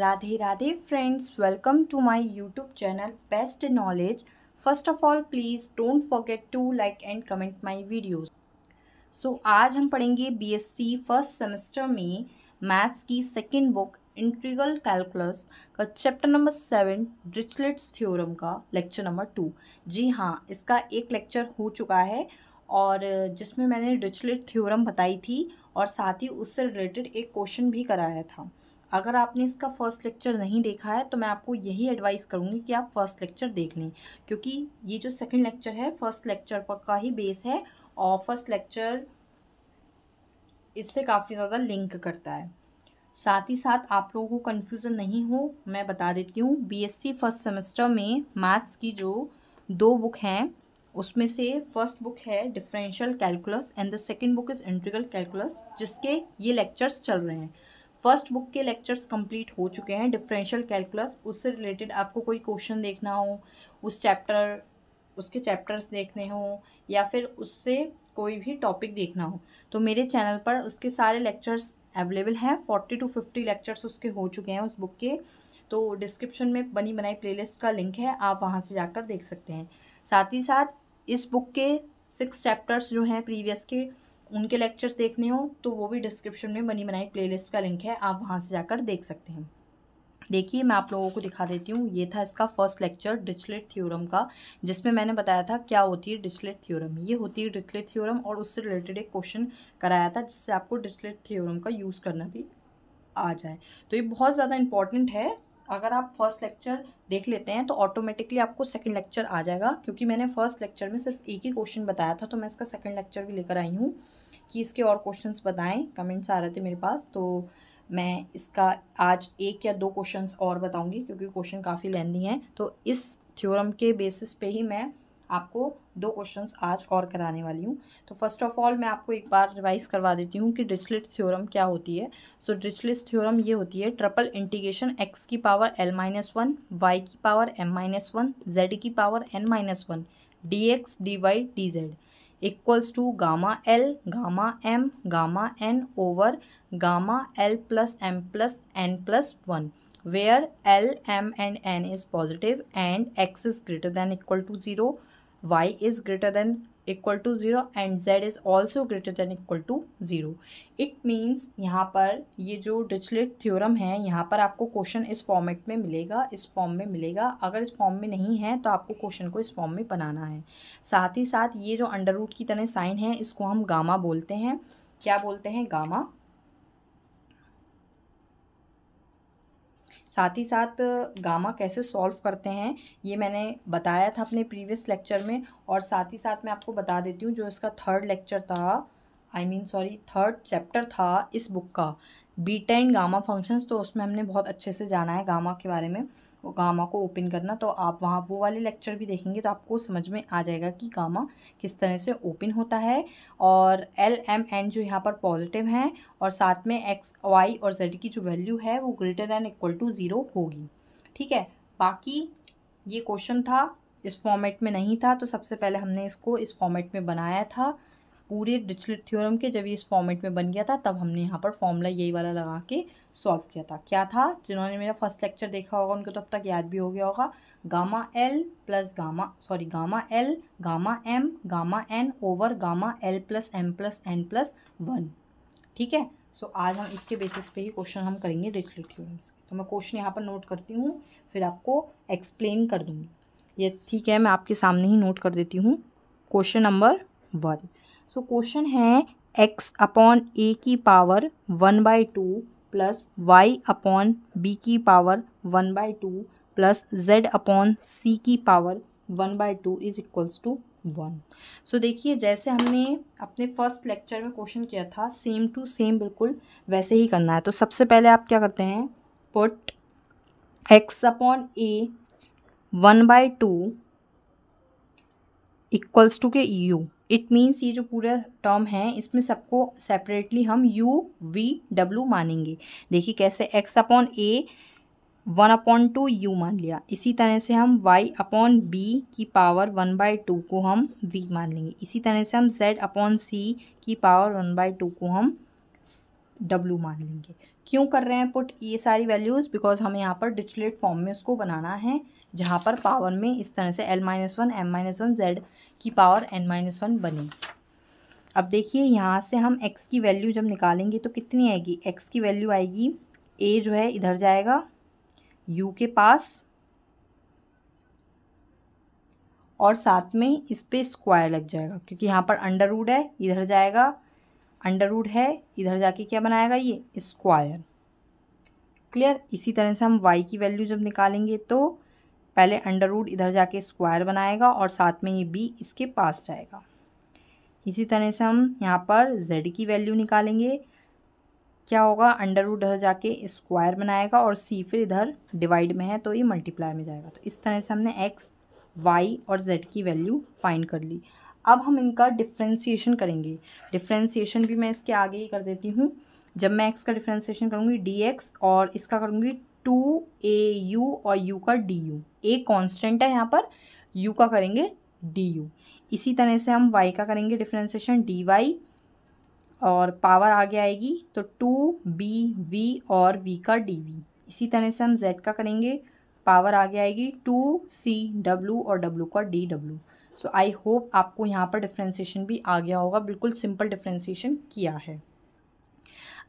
Radhe Radhe friends, welcome to my YouTube channel best knowledge. First of all please don't forget to like and comment my videos. आज हम पढ़ेंगे BSc first semester में maths की second book integral calculus का chapter number 7 Dirichlet's theorem का lecture number 2। जी हाँ, इसका एक लेक्चर हो चुका है और जिसमें मैंने डिरिचलेट थ्योरम बताई थी और साथ ही उससे रिलेटेड एक क्वेश्चन भी कराया था। अगर आपने इसका फर्स्ट लेक्चर नहीं देखा है तो मैं आपको यही एडवाइस करूँगी कि आप फर्स्ट लेक्चर देख लें, क्योंकि ये जो सेकंड लेक्चर है फर्स्ट लेक्चर पर का ही बेस है और फर्स्ट लेक्चर इससे काफ़ी ज़्यादा लिंक करता है। साथ ही साथ आप लोगों को कन्फ्यूज़न नहीं हो, मैं बता देती हूँ। बीएससी फर्स्ट सेमेस्टर में मैथ्स की जो 2 बुक हैं उसमें से फर्स्ट बुक है differential calculus and the second book is integral calculus, जिसके ये लेक्चर्स चल रहे हैं। फर्स्ट बुक के लेक्चर्स कंप्लीट हो चुके हैं। डिफरेंशियल कैलकुलस, उससे रिलेटेड आपको कोई क्वेश्चन देखना हो, उसके चैप्टर्स देखने हो या फिर उससे कोई भी टॉपिक देखना हो तो मेरे चैनल पर उसके सारे लेक्चर्स अवेलेबल हैं। 40 to 50 लेक्चर्स उसके हो चुके हैं उस बुक के। तो डिस्क्रिप्शन में बनी बनाई प्लेलिस्ट का लिंक है, आप वहां से जाकर देख सकते हैं। साथ ही साथ इस बुक के 6 चैप्टर्स जो हैं प्रीवियस के, उनके लेक्चर्स देखने हो तो वो भी डिस्क्रिप्शन में बनी बनाई प्लेलिस्ट का लिंक है, आप वहां से जाकर देख सकते हैं। देखिए, मैं आप लोगों को दिखा देती हूँ। ये था इसका फर्स्ट लेक्चर डिरिचलेट थ्योरम का, जिसमें मैंने बताया था क्या होती है डिरिचलेट थ्योरम। ये होती है डिरिचलेट थ्योरम और उससे रिलेटेड एक क्वेश्चन कराया था जिससे आपको डिरिचलेट थ्योरम का यूज़ करना भी आ जाए। तो ये बहुत ज़्यादा इंपॉर्टेंट है। अगर आप फर्स्ट लेक्चर देख लेते हैं तो ऑटोमेटिकली आपको सेकंड लेक्चर आ जाएगा, क्योंकि मैंने फर्स्ट लेक्चर में सिर्फ एक ही क्वेश्चन बताया था। तो मैं इसका सेकंड लेक्चर भी लेकर आई हूँ कि इसके और क्वेश्चंस बताएं। कमेंट्स आ रहे थे मेरे पास, तो मैं इसका आज 1 या 2 क्वेश्चंस और बताऊंगी, क्योंकि क्वेश्चन काफ़ी लेंदी हैं। तो इस थ्योरम के बेसिस पे ही मैं आपको 2 क्वेश्चंस आज और कराने वाली हूँ। तो फर्स्ट ऑफ ऑल मैं आपको एक बार रिवाइज करवा देती हूँ कि डिरिचलेट थ्योरम क्या होती है। डिरिचलेट थ्योरम ये होती है ट्रिपल इंटीग्रेशन x की पावर l-1, y की पावर m-1, z की power n-1, dx dy dz equals to gamma l gamma m gamma n over gamma l plus m plus n plus 1, where l, m and n is positive and x is greater than equal to 0, y is greater than equal to 0 and z is also greater than equal to 0। It means यहाँ पर ये जो Dirichlet theorem है, यहाँ पर आपको question इस format में मिलेगा, इस फॉर्म में मिलेगा। अगर इस फॉर्म में नहीं है तो आपको क्वेश्चन को इस फॉर्म में बनाना है। साथ ही साथ ये जो अंडर रूट की तरह साइन है, इसको हम गामा बोलते हैं। क्या बोलते हैं? गामा। साथ ही साथ गामा कैसे सॉल्व करते हैं ये मैंने बताया था अपने प्रीवियस लेक्चर में। और साथ ही साथ मैं आपको बता देती हूँ, जो इसका थर्ड चैप्टर था इस बुक का, बीटा एंड गामा फंक्शंस, तो उसमें हमने बहुत अच्छे से जाना है गामा के बारे में, वो गामा को ओपन करना। तो आप वहाँ वो वाले लेक्चर भी देखेंगे तो आपको समझ में आ जाएगा कि गामा किस तरह से ओपन होता है। और एल, एम, एन जो यहाँ पर पॉजिटिव हैं और साथ में एक्स, वाई और जेड की जो वैल्यू है वो ग्रेटर दैन इक्वल टू 0 होगी। ठीक है। बाकी ये क्वेश्चन था, इस फॉर्मेट में नहीं था, तो सबसे पहले हमने इसको इस फॉर्मेट में बनाया था पूरे डिरिचलेट थ्योरम के। जब ये इस फॉर्मेट में बन गया था तब हमने यहाँ पर फॉर्मूला यही वाला लगा के सॉल्व किया था। क्या था? जिन्होंने मेरा फर्स्ट लेक्चर देखा होगा उनको तो अब तक याद भी हो गया होगा। Gamma L gamma L gamma M gamma N over gamma L plus M plus N plus 1। ठीक है। आज हम इसके बेसिस पे ही क्वेश्चन हम करेंगे डिरिचलेट थ्योरम से। तो मैं क्वेश्चन यहाँ पर नोट करती हूँ, फिर आपको एक्सप्लेन कर दूँगी। ये ठीक है, मैं आपके सामने ही नोट कर देती हूँ। Question number 1। क्वेश्चन है x अपॉन a की power 1/2 plus y upon b की power 1/2 plus z upon c की पावर 1/2 इज इक्वल्स टू 1। देखिए, जैसे हमने अपने फर्स्ट लेक्चर में क्वेश्चन किया था सेम टू सेम बिल्कुल वैसे ही करना है। तो सबसे पहले आप क्या करते हैं, put x upon a 1/2 equals to K u। It means ये जो पूरा टर्म है इसमें सबको सेपरेटली हम u v w मानेंगे। देखिए कैसे, x अपॉन a 1/2 u मान लिया। इसी तरह से हम y अपॉन b की पावर 1/2 को हम v मान लेंगे। इसी तरह से हम z अपॉन c की पावर 1/2 को हम w मान लेंगे। क्यों कर रहे हैं पुट ये सारी वैल्यूज़? बिकॉज हमें यहाँ पर डिरिचलेट फॉर्म में उसको बनाना है, जहाँ पर पावर में इस तरह से l-1 m-1 z की पावर n-1 बने। अब देखिए यहाँ से हम x की वैल्यू जब निकालेंगे तो कितनी आएगी? x की वैल्यू आएगी, a जो है इधर जाएगा u के पास और साथ में इस पे स्क्वायर लग जाएगा, क्योंकि यहाँ पर अंडर रूट है, इधर जाएगा अंडर रूट है, इधर जाके क्या बनाएगा? ये स्क्वायर। क्लियर? इसी तरह से हम y की वैल्यू जब निकालेंगे तो पहले अंडर रूट इधर जाके स्क्वायर बनाएगा और साथ में ये b इसके पास जाएगा। इसी तरह से हम यहाँ पर z की वैल्यू निकालेंगे, क्या होगा? अंडर रूट इधर जाके स्क्वायर बनाएगा और c फिर इधर डिवाइड में है तो ये मल्टीप्लाई में जाएगा। तो इस तरह से हमने x, y और z की वैल्यू फाइंड कर ली। अब हम इनका डिफ्रेंसिएशन करेंगे। डिफ्रेंसिएशन भी मैं इसके आगे ही कर देती हूँ। जब मैं x का डिफ्रेंसिएशन करूँगी dx और इसका करूँगी 2au और u का du। a कांस्टेंट है यहाँ पर, u का करेंगे du। इसी तरह से हम y का करेंगे डिफ्रेंसिएशन dy और पावर आगे आएगी तो 2bv और v का dv। इसी तरह से हम z का करेंगे, पावर आगे आएगी 2cw और w का dw। सो आई होप आपको यहाँ पर डिफ्रेंसिएशन भी आ गया होगा। बिल्कुल सिंपल डिफ्रेंसिएशन किया है।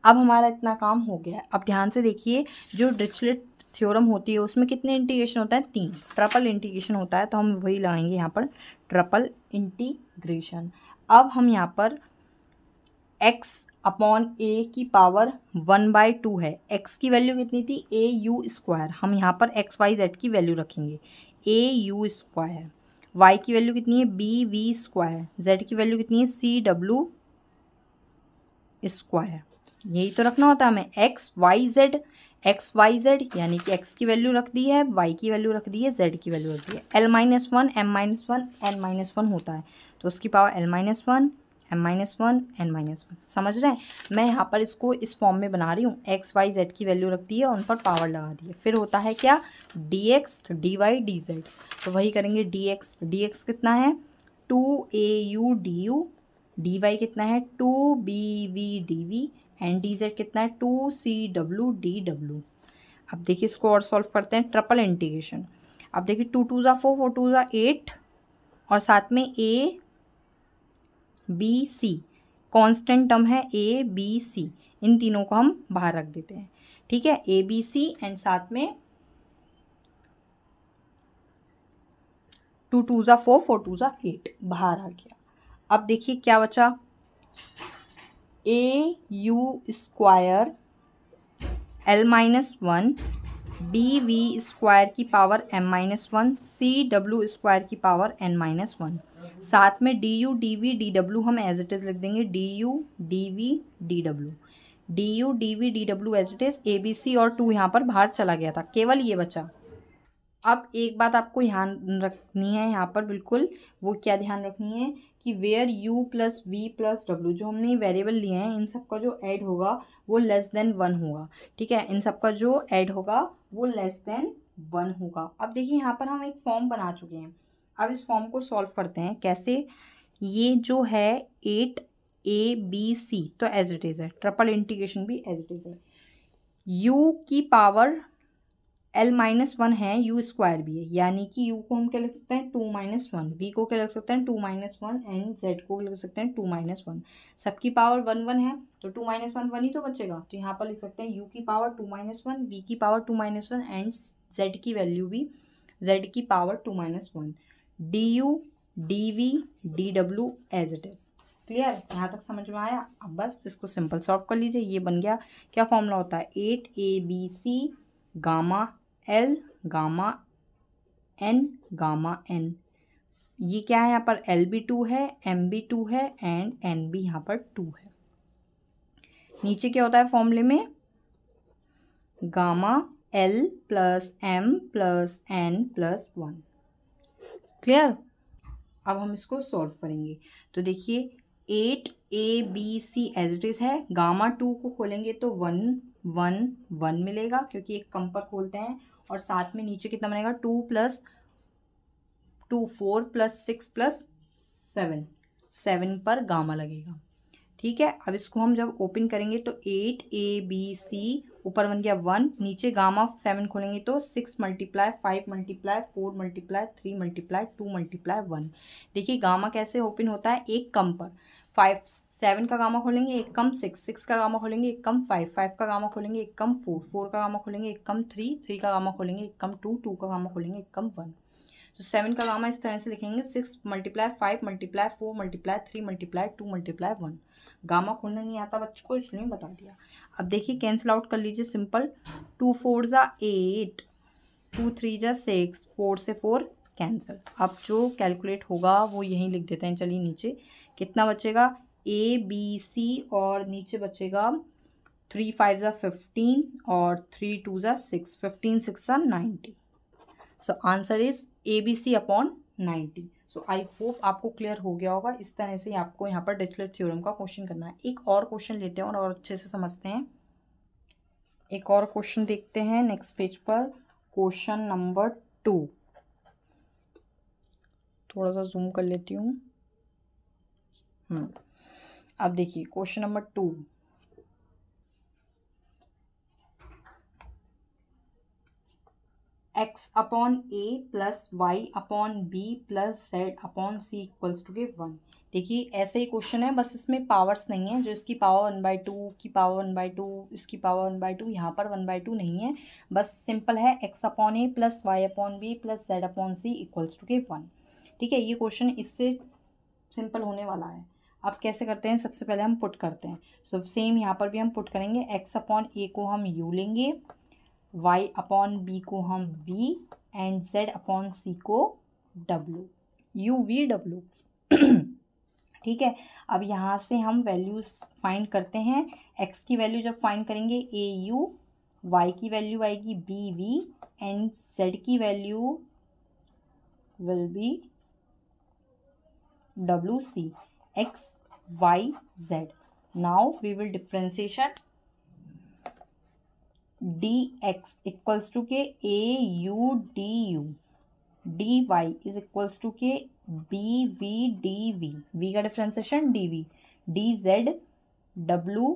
अब हमारा इतना काम हो गया है। अब ध्यान से देखिए, जो डिरिचलेट थ्योरम होती है उसमें कितने इंटीग्रेशन होता है? 3। ट्रिपल इंटीग्रेशन होता है, तो हम वही लगाएंगे यहाँ पर, ट्रिपल इंटीग्रेशन। अब हम यहाँ पर x अपॉन a की पावर 1/2 है। x की वैल्यू कितनी थी? au²। हम यहाँ पर x y z की वैल्यू रखेंगे, au²। y की वैल्यू कितनी है? bv²। z की वैल्यू कितनी है? cw²। यही तो रखना होता है हमें, x y z, यानी कि x की वैल्यू रख दी है, y की वैल्यू रख दी है, z की वैल्यू रख दी है। l-1 m-1 n-1 होता है, तो उसकी पावर l-1 m-1 n-1। समझ रहे हैं? मैं यहाँ पर इसको इस फॉर्म में बना रही हूँ, x y z की वैल्यू रख दी है और उन पर पावर लगा दी है। फिर होता है क्या? dx dy dz। तो वही करेंगे, dx कितना है? 2au du, dy कितना है? 2bv dv एंड dz कितना है? 2cw dw। अब देखिए इसको और सॉल्व करते हैं, ट्रिपल इंटीग्रेशन। अब देखिए 2 2 ज़ा 4, 4 2 ज़ा 8 और साथ में a b c, constant term है a b c, इन तीनों को हम बाहर रख देते हैं। ठीक है, a b c एंड साथ में 2 2 ज़ा 4, 4 2 ज़ा 8 बाहर आ गया। अब देखिए क्या बचा? au² l-1 bv² की पावर m-1 cw² की पावर n-1। साथ में du dv dw हम एज इट इज़ लिख देंगे, du dv dw as it is. a b c और 2 यहाँ पर बाहर चला गया था, केवल ये बचा। अब एक बात आपको ध्यान रखनी है यहाँ पर, बिल्कुल, वो क्या ध्यान रखनी है कि where u plus v plus w, जो हमने वेरिएबल लिए हैं, इन सब का जो ऐड होगा वो लेस देन 1 होगा। ठीक है, इन सब का जो ऐड होगा वो लेस देन 1 होगा। अब देखिए यहाँ पर हम एक फॉर्म बना चुके हैं। अब इस फॉर्म को सॉल्व करते हैं कैसे? ये जो है 8abc तो एज इट इज़ है, ट्रिपल इंटीग्रेशन भी एज इट इज़ है। u की पावर l-1 है, u² भी है, यानी कि u को हम क्या लिख सकते हैं? 2-1। v को क्या लिख सकते हैं? 2-1 एंड z को लिख सकते हैं 2-1। सबकी पावर 1 1 है तो 2-1 1 ही तो बचेगा, तो यहाँ पर लिख सकते हैं u की पावर 2-1, v की पावर 2-1 एंड z की वैल्यू भी, z की power 2-1। du dv dw as it is. Clear? यहाँ तक समझ में आया? अब बस इसको सिंपल सॉल्व कर लीजिए। ये बन गया, क्या फॉर्मूला होता है? 8abc gamma l gamma n gamma n। ये क्या है? यहाँ पर l भी 2 है, m भी 2 है एंड n भी यहाँ पर 2 है। नीचे क्या होता है फॉर्मूले में? Gamma l plus m plus n plus 1। Clear? अब हम इसको सॉल्व करेंगे तो देखिए 8abc एज इट इज़ है, गामा 2 को खोलेंगे तो 1 1 1 मिलेगा, क्योंकि एक कम पर खोलते हैं, और साथ में नीचे कितना बनेगा? 2 + 2 4 + 6 + 7 7 पर गामा लगेगा। ठीक है, अब इसको हम जब ओपन करेंगे तो 8ABC ऊपर बन गया 1, नीचे गामा 7 खोलेंगे तो 6 multiply 5 multiply 4 multiply 3 multiply 2 multiply 1। देखिए गामा कैसे ओपन होता है, एक कम पर 5 7 का गामा खोलेंगे, एक कम 6 6 का गामा खोलेंगे, एक कम 5 5 का गामा खोलेंगे, एक कम 4 4 का गामा खोलेंगे, एक कम 3 3 का गामा खोलेंगे, एक कम 2 2 का गामा खोलेंगे, एक कम 1। तो 7 का गामा इस तरह से लिखेंगे 6 multiply 5 multiply 4 multiply 3 multiply 2 multiply 1। Gamma खोलना नहीं आता बच्चों को, इसलिए बता दिया। अब देखिए कैंसिल आउट कर लीजिए, सिंपल 2 4 जा 8, 2 3 जा 6, 4 से 4 कैंसिल। अब जो कैलकुलेट होगा वो यहीं लिख देते हैं। चलिए नीचे कितना बचेगा, ABC और नीचे बचेगा 3 5 जा 15 और 3 2 जा 6, 15 6 जा 90। So answer is ABC upon 90। So I hope आपको क्लियर हो गया होगा। इस तरह से आपको यहाँ पर डिरिचलेट थ्योरम का क्वेश्चन करना है। एक और क्वेश्चन लेते हैं और अच्छे से समझते हैं। एक और क्वेश्चन देखते हैं नेक्स्ट पेज पर, क्वेश्चन नंबर 2। थोड़ा सा जूम कर लेती हूँ। अब देखिए question number 2, x upon a plus Y upon B plus Z upon C equals to K 1। देखिए ऐसे ही क्वेश्चन है, बस इसमें पावर्स नहीं है। जो इसकी पावर 1/2 की पावर 1/2, इसकी पावर 1/2, यहाँ पर 1/2 नहीं है। बस सिंपल है x upon a plus Y upon B plus Z upon C equals to K 1। ठीक है, ये क्वेश्चन इससे सिंपल होने वाला है। अब कैसे करते हैं, सबसे पहले हम पुट करते हैं। सो सेम यहाँ पर भी हम पुट करेंगे। x अपॉन a को हम u लेंगे, y अपॉन b को हम v and z upon c को w, u v w। ठीक है, अब यहाँ से हम वैल्यूज फाइंड करते हैं। x की वैल्यू जब फाइंड करेंगे a u, y की वैल्यू आएगी b v एंड z की value will be w c x y z। Now we will differentiation dx equals to K a u d u, dy is equals to K b v d v, v का differentiation dv, dz w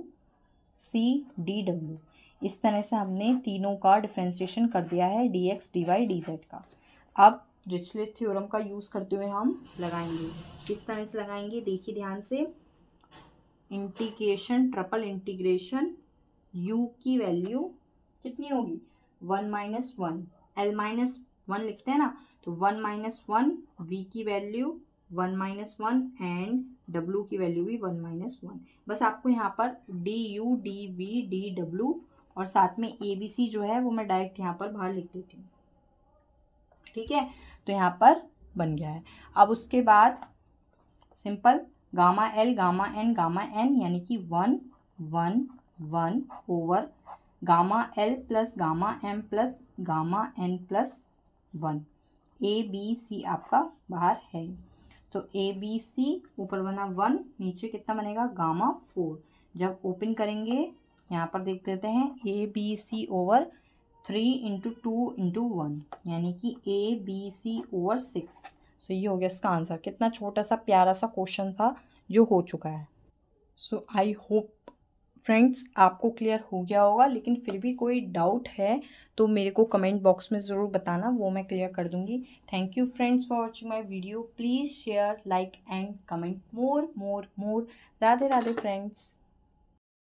c dw। इस तरह से हमने तीनों का differentiation कर दिया है, dx dy dz का। अब डिरिचलेट थ्योरम का यूज़ करते हुए हम लगाएंगे। किस तरह से लगाएंगे, देखिए ध्यान से। इंटीग्रेशन ट्रिपल इंटीग्रेशन u की वैल्यू कितनी होगी, 1 माइनस 1, l माइनस 1 लिखते हैं ना, तो 1 माइनस 1, v की वैल्यू 1 माइनस 1 एंड w की वैल्यू भी 1 माइनस 1। बस आपको यहाँ पर du dv dw और साथ में abc जो है वो मैं डायरेक्ट यहाँ पर बाहर लिख देती हूँ। ठीक है, तो यहाँ पर बन गया है। अब उसके बाद simple gamma l gamma n gamma n यानी कि 1 1 1 over gamma l plus gamma m plus gamma n plus 1। a b c आपका बाहर है, तो a b c ऊपर बना 1, नीचे कितना बनेगा गामा 4। जब ओपन करेंगे यहाँ पर देख लेते हैं a b c over 3 into 2 into 1 यानी कि a b c ओवर 6। सो ये हो गया इसका आंसर। कितना छोटा सा प्यारा सा क्वेश्चन था जो हो चुका है। सो आई होप फ्रेंड्स आपको क्लियर हो गया होगा, लेकिन फिर भी कोई डाउट है तो मेरे को कमेंट बॉक्स में ज़रूर बताना, वो मैं क्लियर कर दूंगी। Thank you friends for watching my video. Please share like and comment more more more. Radhe Radhe friends.